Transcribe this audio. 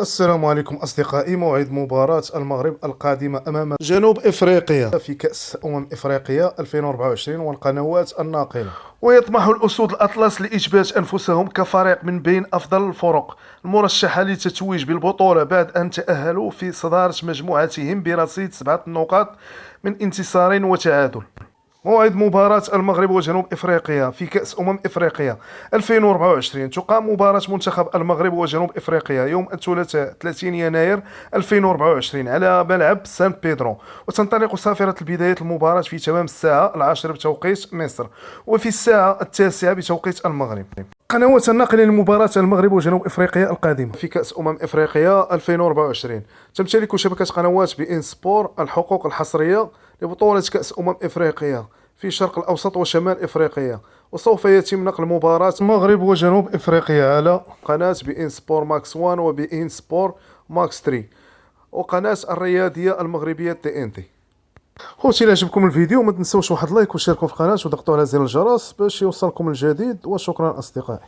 السلام عليكم أصدقائي. موعد مباراة المغرب القادمة أمام جنوب إفريقيا في كأس إفريقيا 2024 والقنوات الناقلة. ويطمح الأسود الأطلس لإثبات أنفسهم كفريق من بين أفضل الفرق المرشحة للتتويج بالبطولة بعد أن تأهلوا في صدارة مجموعتهم برصيد 7 نقاط من انتصار وتعادل. موعد مباراة المغرب وجنوب إفريقيا في كأس إفريقيا 2024. تقام مباراة منتخب المغرب وجنوب إفريقيا يوم الثلاثاء 30 يناير 2024 على ملعب سان بيدرو، وتنطلق صافرة البداية المباراة في تمام الساعة 10 بتوقيت مصر وفي الساعة 9 بتوقيت المغرب. قنوات الناقلة لمباراة المغرب وجنوب إفريقيا القادمة في كأس إفريقيا 2024. تمتلك شبكة قنوات بإن سبور الحقوق الحصرية لبطولة كأس إفريقيا في الشرق الأوسط وشمال إفريقيا، وسوف يتم نقل مباراة المغرب وجنوب إفريقيا على قناة بإن سبور ماكس 1 وبإن سبور ماكس 3 وقناة الرياضية المغربية TNT. خوتي، إلا عجبكم الفيديو ما تنسوش واحد لايك وشاركوا في القناة وضغطوا على زر الجرس باش يوصلكم الجديد، وشكرا أصدقائي.